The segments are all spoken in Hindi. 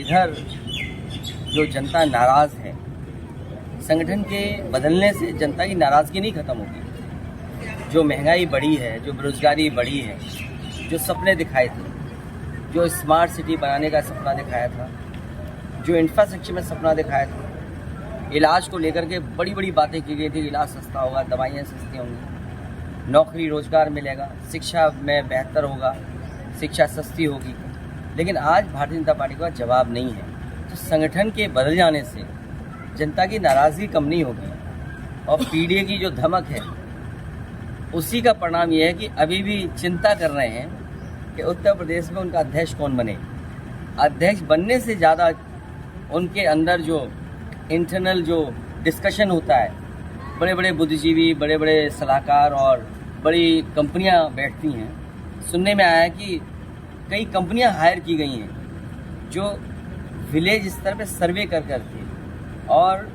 इधर जो जनता नाराज़ है, संगठन के बदलने से जनता की नाराज़गी नहीं खत्म होगी। जो महंगाई बढ़ी है, जो बेरोजगारी बढ़ी है, जो सपने दिखाए थे, जो स्मार्ट सिटी बनाने का सपना दिखाया था, जो इंफ्रास्ट्रक्चर में सपना दिखाया था, इलाज को लेकर के बड़ी बड़ी बातें की गई थी। इलाज सस्ता होगा, दवाइयाँ सस्ती होंगी, नौकरी रोजगार मिलेगा, शिक्षा में बेहतर होगा, शिक्षा सस्ती होगी। लेकिन आज भारतीय जनता पार्टी का जवाब नहीं है। तो संगठन के बदल जाने से जनता की नाराज़गी कम नहीं होगी और पीडीए की जो धमक है उसी का परिणाम ये है कि अभी भी चिंता कर रहे हैं कि उत्तर प्रदेश में उनका अध्यक्ष कौन बने। अध्यक्ष बनने से ज़्यादा उनके अंदर जो इंटरनल जो डिस्कशन होता है, बड़े बड़े बुद्धिजीवी, बड़े बड़े सलाहकार और बड़ी कंपनियां बैठती हैं। सुनने में आया है कि कई कंपनियां हायर की गई हैं जो विलेज स्तर पे सर्वे कर करके और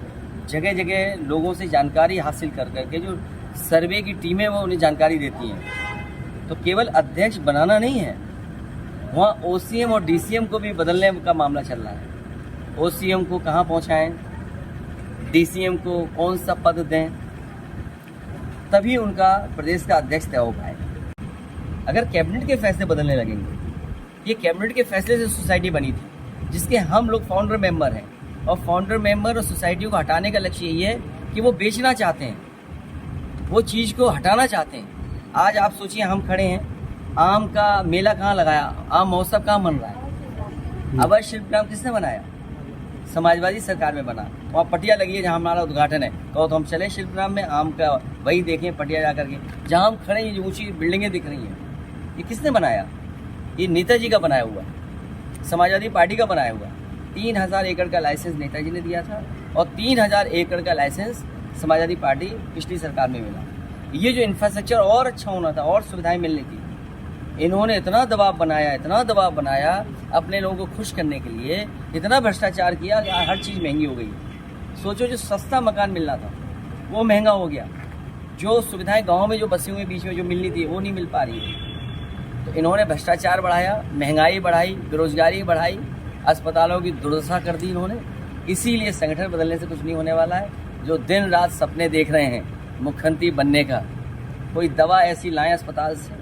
जगह जगह लोगों से जानकारी हासिल कर करके जो सर्वे की टीमें वो उन्हें जानकारी देती हैं। तो केवल अध्यक्ष बनाना नहीं है, वहाँ ओसीएम और डीसीएम को भी बदलने का मामला चल रहा है। ओसीएम को कहाँ पहुँचाएं, डीसीएम को कौन सा पद दें, तभी उनका प्रदेश का अध्यक्ष तय हो पाए। अगर कैबिनेट के फैसले बदलने लगेंगे, ये कैबिनेट के फैसले से सोसाइटी बनी थी जिसके हम लोग फाउंडर मेंबर हैं, और फाउंडर मेंबर और सोसाइटी को हटाने का लक्ष्य यही है कि वो बेचना चाहते हैं, वो चीज़ को हटाना चाहते हैं। आज आप सोचिए, हम खड़े हैं, आम का मेला कहाँ लगाया, आम महोत्सव कहाँ बन रहा है। अवैध शिल्पग्राम किसने बनाया? समाजवादी सरकार में बना। वहाँ पटिया लगी है जहाँ हमारा उद्घाटन है, कहो तो हम चले शिल्पग्राम में आम का वही देखें पटिया जा करके। जहाँ हम खड़े हैं ऊँची बिल्डिंगें दिख रही हैं, ये किसने बनाया? ये नेताजी का बनाया हुआ, समाजवादी पार्टी का बनाया हुआ। 3000 एकड़ का लाइसेंस नेताजी ने दिया था और 3000 एकड़ का लाइसेंस समाजवादी पार्टी पिछली सरकार में मिला। ये जो इंफ्रास्ट्रक्चर और अच्छा होना था और सुविधाएं मिलनी थी, इन्होंने इतना दबाव बनाया अपने लोगों को खुश करने के लिए, इतना भ्रष्टाचार किया कि हर चीज़ महंगी हो गई। सोचो, जो सस्ता मकान मिलना था वो महंगा हो गया, जो सुविधाएं गाँव में जो बसी हुई बीच में जो मिलनी थी वो नहीं मिल पा रही है। तो इन्होंने भ्रष्टाचार बढ़ाया, महंगाई बढ़ाई, बेरोजगारी बढ़ाई, अस्पतालों की दुर्दशा कर दी इन्होंने। इसीलिए संगठन बदलने से कुछ नहीं होने वाला है। जो दिन रात सपने देख रहे हैं मुख्यमंत्री बनने का, कोई दवा ऐसी लाएं अस्पताल से,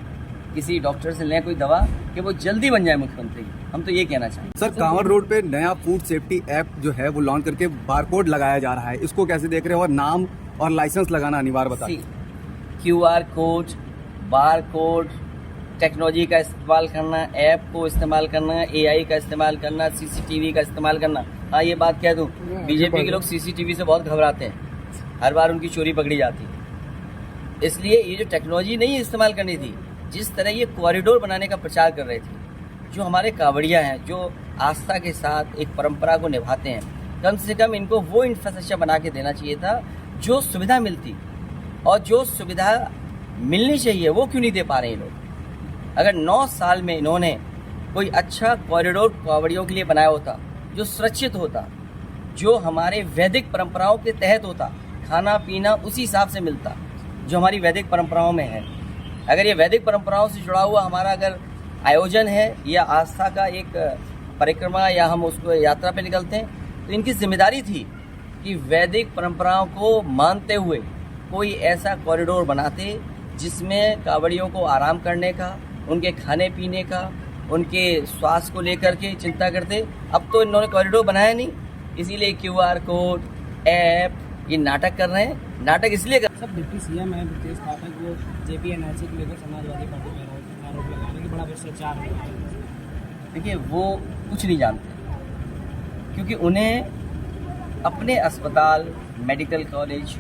किसी डॉक्टर से लें कोई दवा कि वो जल्दी बन जाए मुख्यमंत्री। हम तो ये कहना चाहेंगे। सर, कांवड़ रोड पे नया फूड सेफ्टी ऐप जो है वो लॉन्च करके बारकोड लगाया जा रहा है, इसको कैसे देख रहे हो? और नाम और लाइसेंस लगाना अनिवार्य बताइए। QR code, bar code, technology का इस्तेमाल करना, ऐप को इस्तेमाल करना, AI का इस्तेमाल करना, CCTV का इस्तेमाल करना। हाँ, ये बात कह दूं, बीजेपी के लोग CCTV से बहुत घबराते हैं, हर बार उनकी चोरी पकड़ी जाती है। इसलिए ये जो टेक्नोलॉजी नहीं इस्तेमाल करनी थी, जिस तरह ये कॉरिडोर बनाने का प्रचार कर रहे थे, जो हमारे कांवड़िया हैं, जो आस्था के साथ एक परंपरा को निभाते हैं, कम से कम इनको वो इंफ्रास्ट्रक्चर बना के देना चाहिए था जो सुविधा मिलती, और जो सुविधा मिलनी चाहिए वो क्यों नहीं दे पा रहे हैं लोग। अगर 9 साल में इन्होंने कोई अच्छा कॉरिडोर कांवड़ियों के लिए बनाया होता, जो सुरक्षित होता, जो हमारे वैदिक परंपराओं के तहत होता, खाना पीना उसी हिसाब से मिलता जो हमारी वैदिक परंपराओं में है। अगर ये वैदिक परंपराओं से जुड़ा हुआ हमारा अगर आयोजन है या आस्था का एक परिक्रमा या हम उसको यात्रा पे निकलते हैं, तो इनकी जिम्मेदारी थी कि वैदिक परंपराओं को मानते हुए कोई ऐसा कॉरिडोर बनाते जिसमें कांवड़ियों को आराम करने का, उनके खाने पीने का, उनके स्वास्थ्य को लेकर के चिंता करते। अब तो इन्होंने कॉरिडोर बनाया नहीं, इसीलिए QR कोड, ऐप, ये नाटक कर रहे हैं। नाटक इसलिए कर सब डिप्टी CM है ब्रिजेश पाठक, वो JP NRC को लेकर समाजवादी पार्टी में आरोप लगाने की बड़ा भ्रष्टाचार है। देखिए, वो कुछ नहीं जानते, क्योंकि उन्हें अपने अस्पताल, मेडिकल कॉलेज,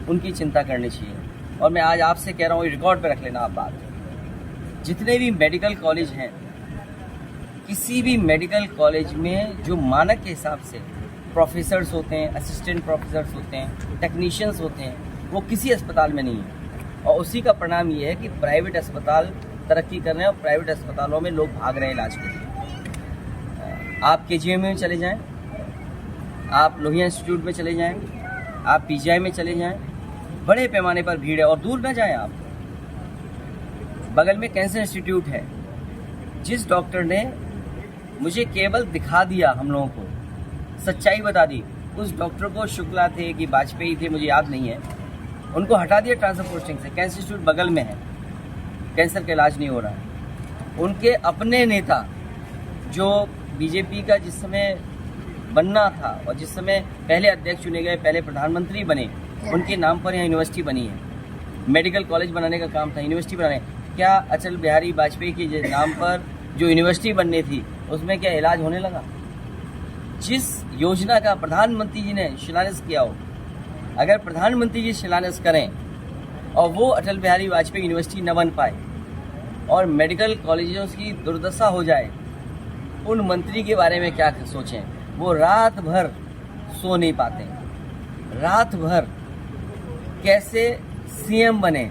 उनकी चिंता करनी चाहिए। और मैं आज आपसे कह रहा हूँ, रिकॉर्ड पे रख लेना आप बात, जितने भी मेडिकल कॉलेज हैं, किसी भी मेडिकल कॉलेज में जो मानक के हिसाब से प्रोफेसर्स होते हैं, असिस्टेंट प्रोफेसर्स होते हैं, टेक्नीशियंस होते हैं, वो किसी अस्पताल में नहीं है। और उसी का परिणाम ये है कि प्राइवेट अस्पताल तरक्की कर रहे हैं और प्राइवेट अस्पतालों में लोग भाग रहे हैं इलाज के लिए। आप KGM में चले जाएं, आप लोहिया इंस्टीट्यूट में चले जाएं, आप PGI में चले जाएं, बड़े पैमाने पर भीड़ है। और दूर ना जाएं आप, बगल में कैंसर इंस्टीट्यूट है, जिस डॉक्टर ने मुझे केवल दिखा दिया हम लोगों को, सच्चाई बता दी। उस डॉक्टर को शुक्ला थे कि वाजपेयी थे, मुझे याद नहीं है, उनको हटा दिया ट्रांसफर पोस्टिंग से। कैंसर इंस्टीट्यूट बगल में है, कैंसर का इलाज नहीं हो रहा है। उनके अपने नेता जो बीजेपी का जिस समय बनना था और जिस समय पहले अध्यक्ष चुने गए, पहले प्रधानमंत्री बने, उनके नाम पर यहाँ यूनिवर्सिटी बनी है। मेडिकल कॉलेज बनाने का काम था, यूनिवर्सिटी बनाने। क्या अटल बिहारी वाजपेयी के नाम पर जो यूनिवर्सिटी बननी थी उसमें क्या इलाज होने लगा? जिस योजना का प्रधानमंत्री जी ने शिलान्यास किया हो, अगर प्रधानमंत्री जी शिलान्यास करें और वो अटल बिहारी वाजपेयी यूनिवर्सिटी न बन पाए और मेडिकल कॉलेजों की दुर्दशा हो जाए, उन मंत्री के बारे में क्या सोचें? वो रात भर सो नहीं पाते, रात भर कैसे सीएम बने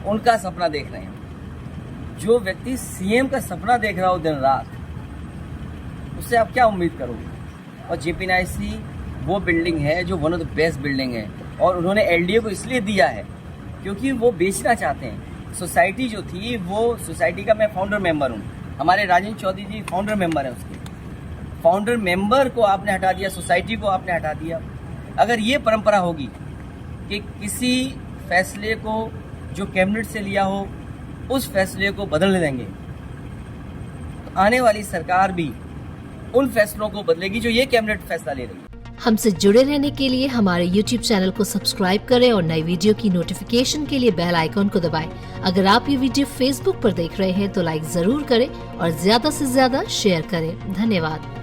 उनका सपना देख रहे हैं। जो व्यक्ति सीएम का सपना देख रहा हो दिन रात, उससे आप क्या उम्मीद करोगे? और JP-NIC वो बिल्डिंग है जो one of the best building है, और उन्होंने LDA को इसलिए दिया है क्योंकि वो बेचना चाहते हैं। सोसाइटी जो थी, वो सोसाइटी का मैं फाउंडर मेंबर हूँ, हमारे राजेंद्र चौधरी जी फाउंडर मेंबर हैं उसके। फाउंडर मेंबर को आपने हटा दिया, सोसाइटी को आपने हटा दिया। अगर ये परंपरा होगी कि किसी फैसले को जो कैबिनेट से लिया हो उस फैसले को बदलने देंगे, तो आने वाली सरकार भी उन फैसलों को बदलेगी जो ये कैबिनेट फैसला ले रही है। हमसे जुड़े रहने के लिए हमारे YouTube चैनल को सब्सक्राइब करें और नई वीडियो की नोटिफिकेशन के लिए बेल आइकॉन को दबाएं। अगर आप ये वीडियो Facebook पर देख रहे हैं तो लाइक जरूर करें और ज्यादा से ज्यादा शेयर करें। धन्यवाद।